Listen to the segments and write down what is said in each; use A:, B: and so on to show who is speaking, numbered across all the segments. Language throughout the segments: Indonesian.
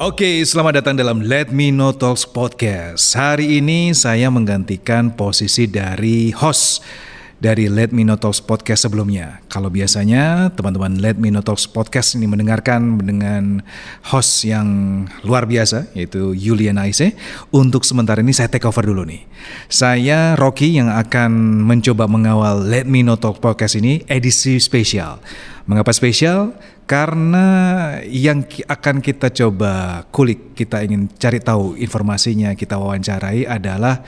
A: Oke, selamat datang dalam Let Me Know Talks Podcast. Hari ini saya menggantikan posisi dari host dari Let Me Know Talks Podcast sebelumnya. Kalau biasanya teman-teman Let Me Know Talks Podcast ini mendengarkan dengan host yang luar biasa, yaitu Yulian Aise. Untuk sementara ini saya take over dulu nih. Saya Rocky yang akan mencoba mengawal Let Me Know Talks Podcast ini edisi spesial. Mengapa spesial? Karena yang akan kita coba kulik, kita ingin cari tahu informasinya, kita wawancarai adalah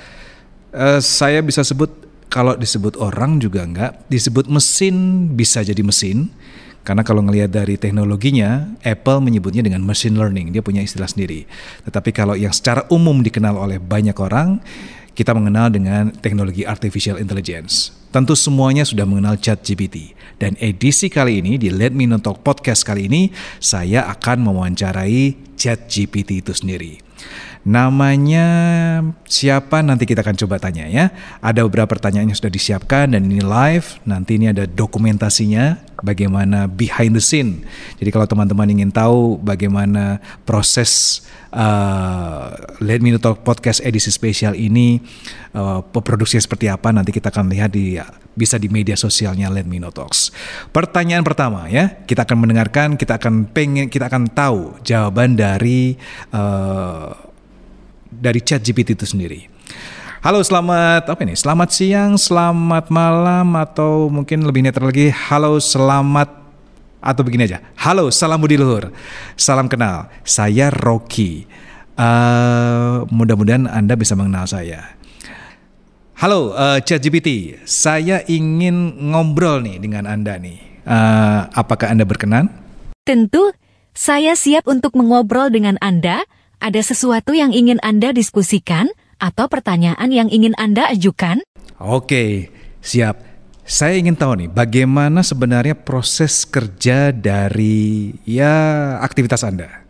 A: saya bisa sebut, kalau disebut orang juga enggak, disebut mesin bisa jadi mesin. Karena kalau ngelihat dari teknologinya, Apple menyebutnya dengan machine learning, dia punya istilah sendiri. Tetapi kalau yang secara umum dikenal oleh banyak orang, kita mengenal dengan teknologi artificial intelligence. Tentu semuanya sudah mengenal ChatGPT. Dan edisi kali ini di Let Me Know Talk Podcast kali ini, saya akan mewawancarai ChatGPT itu sendiri. Namanya siapa nanti kita akan coba tanya ya. Ada beberapa pertanyaan yang sudah disiapkan dan ini live. Nanti ini ada dokumentasinya bagaimana behind the scene. Jadi kalau teman-teman ingin tahu bagaimana proses Let Me Know Talk Podcast edisi spesial ini, produksinya seperti apa, nanti kita akan lihat bisa di media sosialnya Let Me Know Talks. Pertanyaan pertama ya, kita akan mendengarkan, kita akan tahu jawaban dari ChatGPT itu sendiri. Halo, selamat siang, selamat malam, atau mungkin lebih netral lagi, halo, selamat, atau begini aja, halo, salam budi luhur, salam kenal, saya Rocky. Mudah-mudahan Anda bisa mengenal saya. Halo ChatGPT, saya ingin ngobrol nih dengan Anda nih. Apakah Anda berkenan?
B: Tentu, saya siap untuk mengobrol dengan Anda. Ada sesuatu yang ingin Anda diskusikan atau pertanyaan yang ingin Anda ajukan?
A: Oke, siap. Saya ingin tahu nih, bagaimana sebenarnya proses kerja dari aktivitas Anda?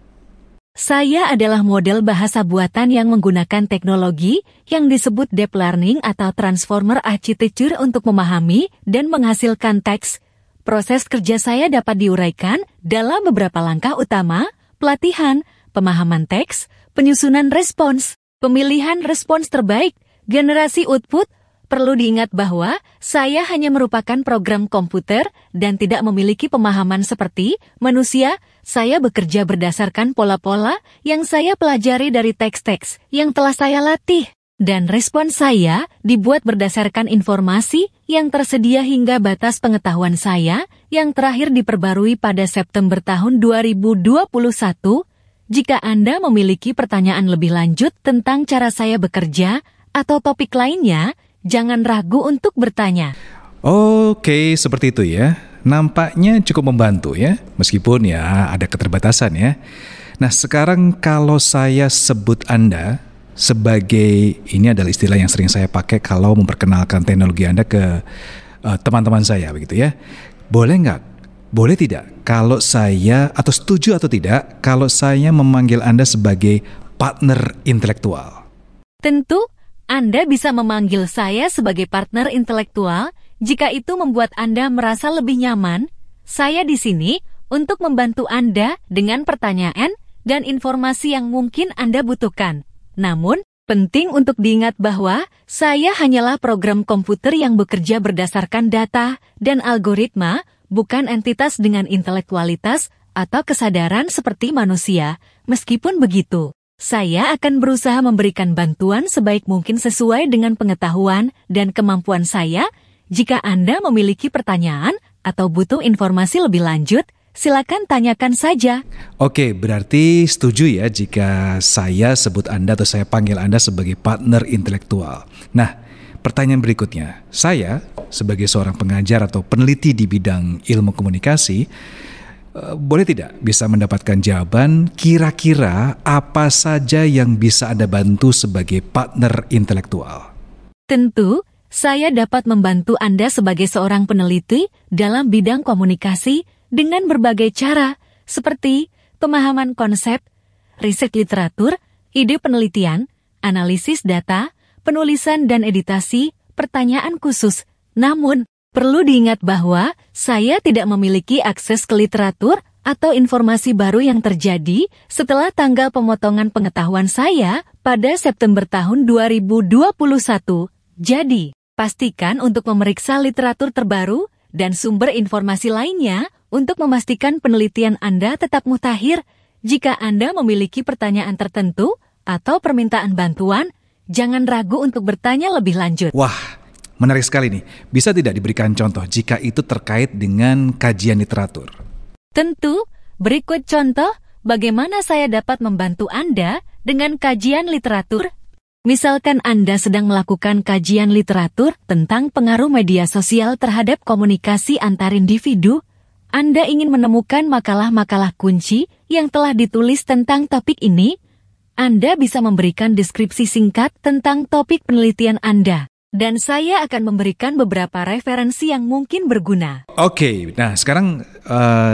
B: Saya adalah model bahasa buatan yang menggunakan teknologi yang disebut deep learning atau transformer architecture untuk memahami dan menghasilkan teks. Proses kerja saya dapat diuraikan dalam beberapa langkah utama: pelatihan, pemahaman teks, penyusunan respons, pemilihan respons terbaik, generasi output. Perlu diingat bahwa saya hanya merupakan program komputer dan tidak memiliki pemahaman seperti manusia. Saya bekerja berdasarkan pola-pola yang saya pelajari dari teks-teks yang telah saya latih. Dan respons saya dibuat berdasarkan informasi yang tersedia hingga batas pengetahuan saya yang terakhir diperbarui pada September tahun 2021. Jika Anda memiliki pertanyaan lebih lanjut tentang cara saya bekerja atau topik lainnya, jangan ragu untuk bertanya.
A: Oke, seperti itu ya. Nampaknya cukup membantu ya, meskipun ya ada keterbatasan ya. Nah, sekarang kalau saya sebut Anda sebagai, ini adalah istilah yang sering saya pakai kalau memperkenalkan teknologi Anda ke teman-teman saya begitu ya. Boleh nggak? Boleh tidak kalau saya, atau setuju atau tidak kalau saya memanggil Anda sebagai partner intelektual?
B: Tentu, Anda bisa memanggil saya sebagai partner intelektual jika itu membuat Anda merasa lebih nyaman. Saya di sini untuk membantu Anda dengan pertanyaan dan informasi yang mungkin Anda butuhkan. Namun, penting untuk diingat bahwa saya hanyalah program komputer yang bekerja berdasarkan data dan algoritma, bukan entitas dengan intelektualitas atau kesadaran seperti manusia. Meskipun begitu, saya akan berusaha memberikan bantuan sebaik mungkin sesuai dengan pengetahuan dan kemampuan saya. Jika Anda memiliki pertanyaan atau butuh informasi lebih lanjut, silakan tanyakan saja.
A: Oke, berarti setuju ya jika saya sebut Anda atau saya panggil Anda sebagai partner intelektual. Nah, pertanyaan berikutnya, saya sebagai seorang pengajar atau peneliti di bidang ilmu komunikasi, boleh tidak bisa mendapatkan jawaban kira-kira apa saja yang bisa Anda bantu sebagai partner intelektual?
B: Tentu, saya dapat membantu Anda sebagai seorang peneliti dalam bidang komunikasi dengan berbagai cara, seperti pemahaman konsep, riset literatur, ide penelitian, analisis data, penulisan dan editasi, pertanyaan khusus. Namun, perlu diingat bahwa saya tidak memiliki akses ke literatur atau informasi baru yang terjadi setelah tanggal pemotongan pengetahuan saya pada September tahun 2021. Jadi, pastikan untuk memeriksa literatur terbaru dan sumber informasi lainnya untuk memastikan penelitian Anda tetap mutakhir. Jika Anda memiliki pertanyaan tertentu atau permintaan bantuan, jangan ragu untuk bertanya lebih lanjut.
A: Wah, menarik sekali nih. Bisa tidak diberikan contoh jika itu terkait dengan kajian literatur?
B: Tentu, berikut contoh bagaimana saya dapat membantu Anda dengan kajian literatur. Misalkan Anda sedang melakukan kajian literatur tentang pengaruh media sosial terhadap komunikasi antar individu. Anda ingin menemukan makalah-makalah kunci yang telah ditulis tentang topik ini. Anda bisa memberikan deskripsi singkat tentang topik penelitian Anda. Dan saya akan memberikan beberapa referensi yang mungkin berguna.
A: Oke, nah sekarang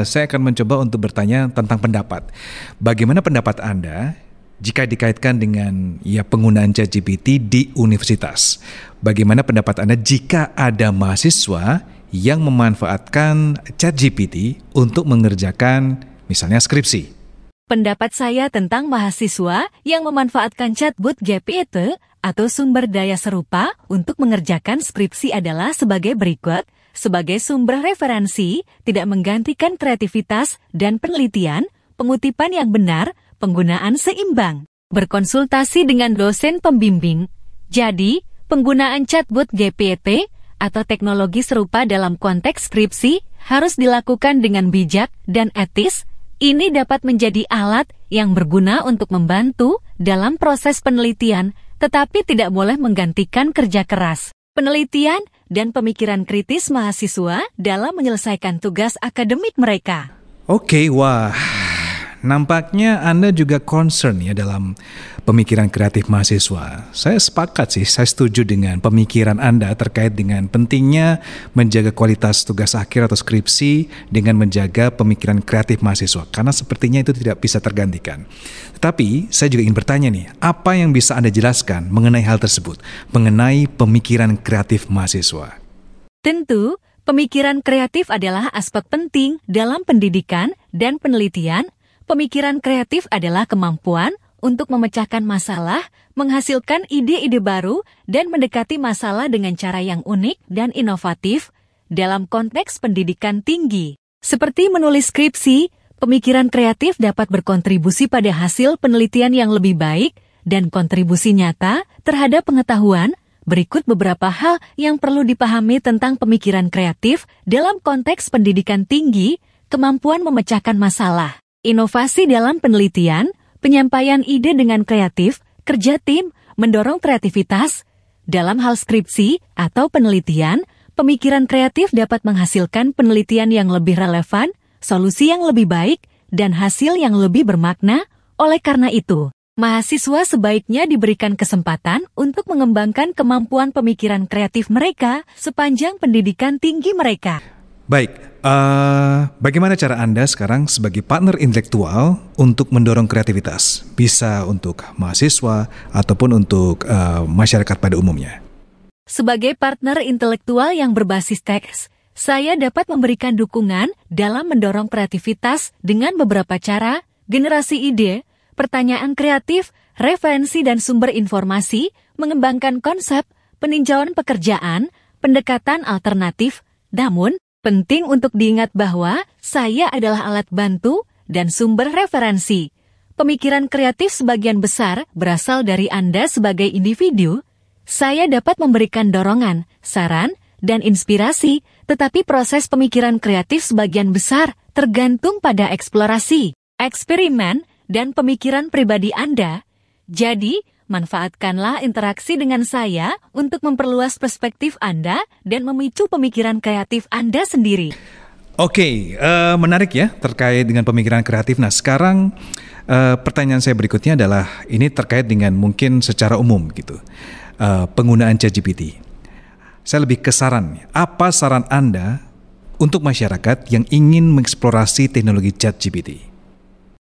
A: saya akan mencoba untuk bertanya tentang pendapat. Bagaimana pendapat Anda jika dikaitkan dengan penggunaan ChatGPT di universitas? Bagaimana pendapat Anda jika ada mahasiswa yang memanfaatkan ChatGPT untuk mengerjakan misalnya skripsi?
B: Pendapat saya tentang mahasiswa yang memanfaatkan chatbot GPT atau sumber daya serupa untuk mengerjakan skripsi adalah sebagai berikut. Sebagai sumber referensi, tidak menggantikan kreativitas dan penelitian, pengutipan yang benar, penggunaan seimbang, berkonsultasi dengan dosen pembimbing. Jadi, penggunaan chatbot GPT atau teknologi serupa dalam konteks skripsi harus dilakukan dengan bijak dan etis. Ini dapat menjadi alat yang berguna untuk membantu dalam proses penelitian, tetapi tidak boleh menggantikan kerja keras, penelitian, dan pemikiran kritis mahasiswa dalam menyelesaikan tugas akademik mereka.
A: Oke, wah, nampaknya Anda juga concern ya dalam pemikiran kreatif mahasiswa. Saya sepakat sih, saya setuju dengan pemikiran Anda terkait dengan pentingnya menjaga kualitas tugas akhir atau skripsi dengan menjaga pemikiran kreatif mahasiswa, karena sepertinya itu tidak bisa tergantikan. Tetapi saya juga ingin bertanya nih, apa yang bisa Anda jelaskan mengenai hal tersebut, mengenai pemikiran kreatif mahasiswa?
B: Tentu, pemikiran kreatif adalah aspek penting dalam pendidikan dan penelitian. Pemikiran kreatif adalah kemampuan untuk memecahkan masalah, menghasilkan ide-ide baru, dan mendekati masalah dengan cara yang unik dan inovatif dalam konteks pendidikan tinggi. Seperti menulis skripsi, pemikiran kreatif dapat berkontribusi pada hasil penelitian yang lebih baik dan kontribusi nyata terhadap pengetahuan. Berikut beberapa hal yang perlu dipahami tentang pemikiran kreatif dalam konteks pendidikan tinggi, kemampuan memecahkan masalah, inovasi dalam penelitian, penyampaian ide dengan kreatif, kerja tim, mendorong kreativitas. Dalam hal skripsi atau penelitian, pemikiran kreatif dapat menghasilkan penelitian yang lebih relevan, solusi yang lebih baik, dan hasil yang lebih bermakna. Oleh karena itu, mahasiswa sebaiknya diberikan kesempatan untuk mengembangkan kemampuan pemikiran kreatif mereka sepanjang pendidikan tinggi mereka.
A: Baik, bagaimana cara Anda sekarang sebagai partner intelektual untuk mendorong kreativitas? Bisa untuk mahasiswa ataupun untuk masyarakat pada umumnya.
B: Sebagai partner intelektual yang berbasis teks, saya dapat memberikan dukungan dalam mendorong kreativitas dengan beberapa cara: generasi ide, pertanyaan kreatif, referensi dan sumber informasi, mengembangkan konsep, peninjauan pekerjaan, pendekatan alternatif. Namun, penting untuk diingat bahwa saya adalah alat bantu dan sumber referensi. Pemikiran kreatif sebagian besar berasal dari Anda sebagai individu. Saya dapat memberikan dorongan, saran, dan inspirasi, tetapi proses pemikiran kreatif sebagian besar tergantung pada eksplorasi, eksperimen, dan pemikiran pribadi Anda. Jadi, manfaatkanlah interaksi dengan saya untuk memperluas perspektif Anda dan memicu pemikiran kreatif Anda sendiri.
A: Oke, menarik ya terkait dengan pemikiran kreatif. Nah, sekarang pertanyaan saya berikutnya adalah ini terkait dengan mungkin secara umum gitu, penggunaan ChatGPT. Saya lebih ke saran. Apa saran Anda untuk masyarakat yang ingin mengeksplorasi teknologi ChatGPT?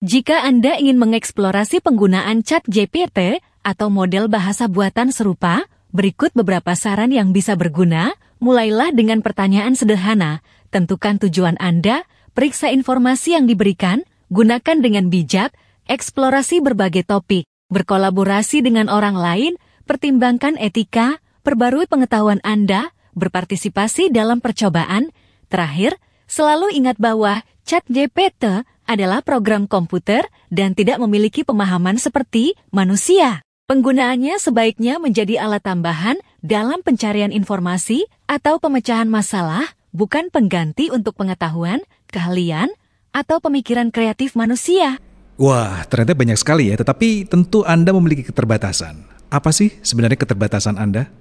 B: Jika Anda ingin mengeksplorasi penggunaan ChatGPT atau model bahasa buatan serupa, berikut beberapa saran yang bisa berguna. Mulailah dengan pertanyaan sederhana. Tentukan tujuan Anda, Periksa informasi yang diberikan, gunakan dengan bijak, eksplorasi berbagai topik, berkolaborasi dengan orang lain, pertimbangkan etika, perbarui pengetahuan Anda, berpartisipasi dalam percobaan. Terakhir, selalu ingat bahwa ChatGPT adalah program komputer dan tidak memiliki pemahaman seperti manusia. Penggunaannya sebaiknya menjadi alat tambahan dalam pencarian informasi atau pemecahan masalah, bukan pengganti untuk pengetahuan, keahlian, atau pemikiran kreatif manusia.
A: Wah, ternyata banyak sekali ya, tetapi tentu Anda memiliki keterbatasan. Apa sih sebenarnya keterbatasan Anda?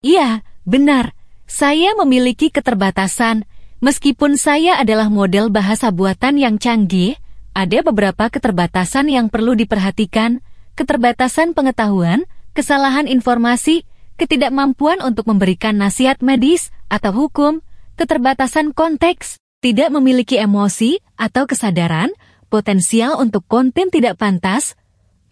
B: Iya, benar. Saya memiliki keterbatasan. Meskipun saya adalah model bahasa buatan yang canggih, ada beberapa keterbatasan yang perlu diperhatikan. Keterbatasan pengetahuan, kesalahan informasi, ketidakmampuan untuk memberikan nasihat medis atau hukum, keterbatasan konteks, tidak memiliki emosi atau kesadaran, potensial untuk konten tidak pantas.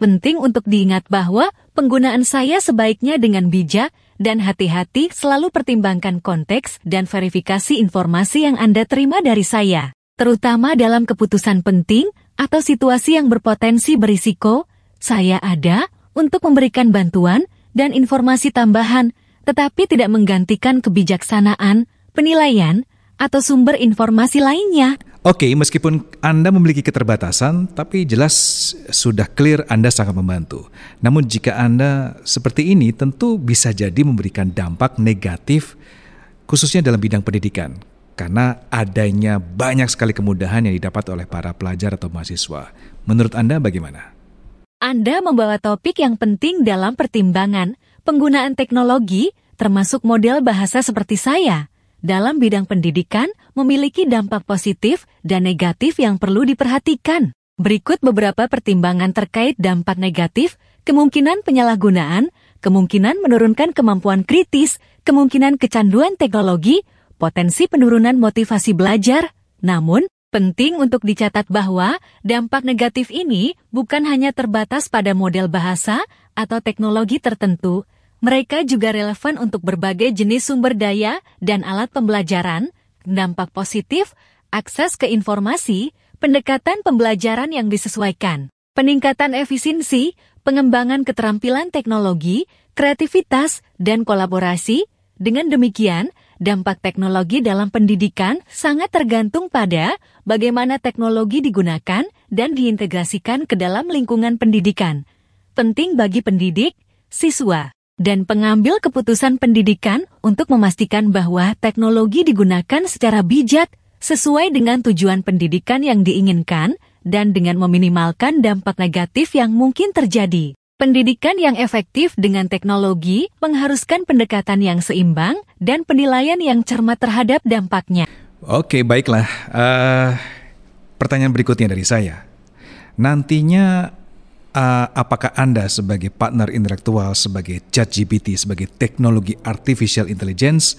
B: Penting untuk diingat bahwa penggunaan saya sebaiknya dengan bijak dan hati-hati, selalu pertimbangkan konteks dan verifikasi informasi yang Anda terima dari saya, terutama dalam keputusan penting atau situasi yang berpotensi berisiko. Saya ada untuk memberikan bantuan dan informasi tambahan, tetapi tidak menggantikan kebijaksanaan, penilaian, atau sumber informasi lainnya.
A: Oke, meskipun Anda memiliki keterbatasan, tapi jelas sudah clear Anda sangat membantu. Namun jika Anda seperti ini, tentu bisa jadi memberikan dampak negatif, khususnya dalam bidang pendidikan. Karena adanya banyak sekali kemudahan yang didapat oleh para pelajar atau mahasiswa. Menurut Anda bagaimana?
B: Anda membawa topik yang penting dalam pertimbangan penggunaan teknologi, termasuk model bahasa seperti saya, dalam bidang pendidikan memiliki dampak positif dan negatif yang perlu diperhatikan. Berikut beberapa pertimbangan terkait dampak negatif, kemungkinan penyalahgunaan, kemungkinan menurunkan kemampuan kritis, kemungkinan kecanduan teknologi, potensi penurunan motivasi belajar. Namun, penting untuk dicatat bahwa dampak negatif ini bukan hanya terbatas pada model bahasa atau teknologi tertentu. Mereka juga relevan untuk berbagai jenis sumber daya dan alat pembelajaran. Dampak positif, akses ke informasi, pendekatan pembelajaran yang disesuaikan, peningkatan efisiensi, pengembangan keterampilan teknologi, kreativitas, dan kolaborasi. Dengan demikian, dampak teknologi dalam pendidikan sangat tergantung pada bagaimana teknologi digunakan dan diintegrasikan ke dalam lingkungan pendidikan. Penting bagi pendidik, siswa, dan pengambil keputusan pendidikan untuk memastikan bahwa teknologi digunakan secara bijak, sesuai dengan tujuan pendidikan yang diinginkan, dan dengan meminimalkan dampak negatif yang mungkin terjadi. Pendidikan yang efektif dengan teknologi mengharuskan pendekatan yang seimbang dan penilaian yang cermat terhadap dampaknya.
A: Oke, baiklah. Pertanyaan berikutnya dari saya. Nantinya, apakah Anda sebagai partner intelektual, sebagai ChatGPT, sebagai teknologi artificial intelligence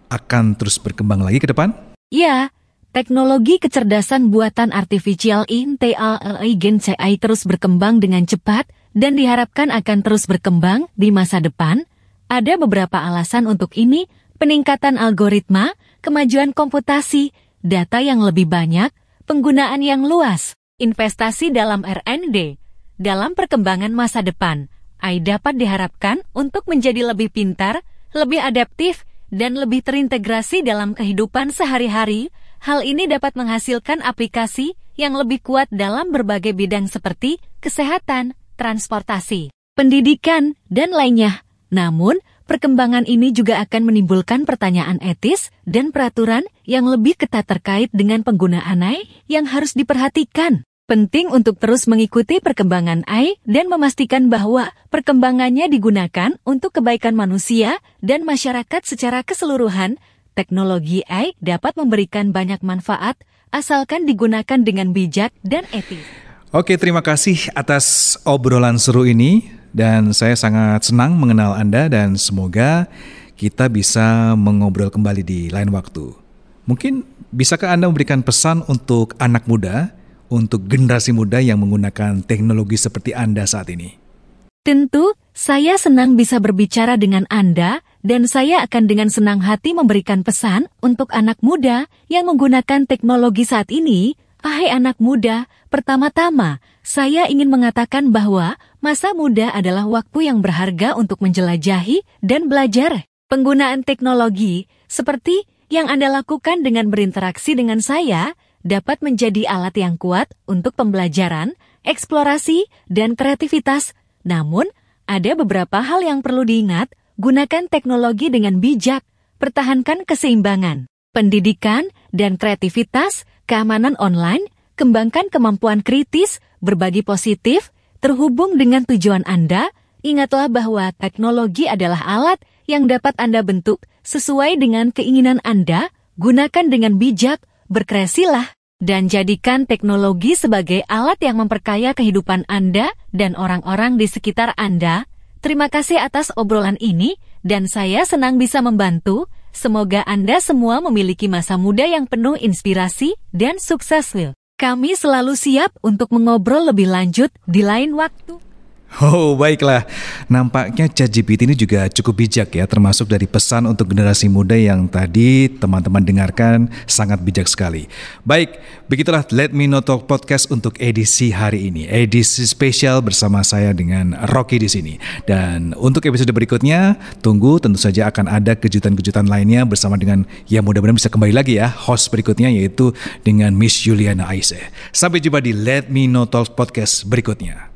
A: akan terus berkembang lagi ke depan?
B: Ya, teknologi kecerdasan buatan artificial intelligence AI terus berkembang dengan cepat dan diharapkan akan terus berkembang di masa depan. Ada beberapa alasan untuk ini: peningkatan algoritma, kemajuan komputasi, data yang lebih banyak, penggunaan yang luas, investasi dalam R&D. Dalam perkembangan masa depan, AI dapat diharapkan untuk menjadi lebih pintar, lebih adaptif, dan lebih terintegrasi dalam kehidupan sehari-hari. Hal ini dapat menghasilkan aplikasi yang lebih kuat dalam berbagai bidang seperti kesehatan, transportasi, pendidikan, dan lainnya. Namun, perkembangan ini juga akan menimbulkan pertanyaan etis dan peraturan yang lebih ketat terkait dengan penggunaan AI yang harus diperhatikan. Penting untuk terus mengikuti perkembangan AI dan memastikan bahwa perkembangannya digunakan untuk kebaikan manusia dan masyarakat secara keseluruhan. Teknologi AI dapat memberikan banyak manfaat asalkan digunakan dengan bijak dan etis.
A: Oke, terima kasih atas obrolan seru ini dan saya sangat senang mengenal Anda dan semoga kita bisa mengobrol kembali di lain waktu. Mungkin bisakah Anda memberikan pesan untuk anak muda, untuk generasi muda yang menggunakan teknologi seperti Anda saat ini?
B: Tentu, saya senang bisa berbicara dengan Anda dan saya akan dengan senang hati memberikan pesan untuk anak muda yang menggunakan teknologi saat ini. Hai anak muda, pertama-tama, saya ingin mengatakan bahwa masa muda adalah waktu yang berharga untuk menjelajahi dan belajar. Penggunaan teknologi, seperti yang Anda lakukan dengan berinteraksi dengan saya, dapat menjadi alat yang kuat untuk pembelajaran, eksplorasi, dan kreativitas. Namun, ada beberapa hal yang perlu diingat, gunakan teknologi dengan bijak, pertahankan keseimbangan, pendidikan dan kreativitas, keamanan online, kembangkan kemampuan kritis, berbagi positif, terhubung dengan tujuan Anda. Ingatlah bahwa teknologi adalah alat yang dapat Anda bentuk sesuai dengan keinginan Anda, gunakan dengan bijak, berkreasilah, dan jadikan teknologi sebagai alat yang memperkaya kehidupan Anda dan orang-orang di sekitar Anda. Terima kasih atas obrolan ini, dan saya senang bisa membantu. Semoga Anda semua memiliki masa muda yang penuh inspirasi dan sukses. Kami selalu siap untuk mengobrol lebih lanjut di lain waktu.
A: Oh, baiklah. Nampaknya ChatGPT ini juga cukup bijak ya, termasuk dari pesan untuk generasi muda yang tadi teman-teman dengarkan sangat bijak sekali. Baik, begitulah Let Me Know Talk Podcast untuk edisi hari ini. Edisi spesial bersama saya dengan Rocky di sini. Dan untuk episode berikutnya, tunggu, tentu saja akan ada kejutan-kejutan lainnya bersama dengan yang mudah-mudahan bisa kembali lagi ya, host berikutnya yaitu dengan Miss Juliana Aise. Sampai jumpa di Let Me Know Talk Podcast berikutnya.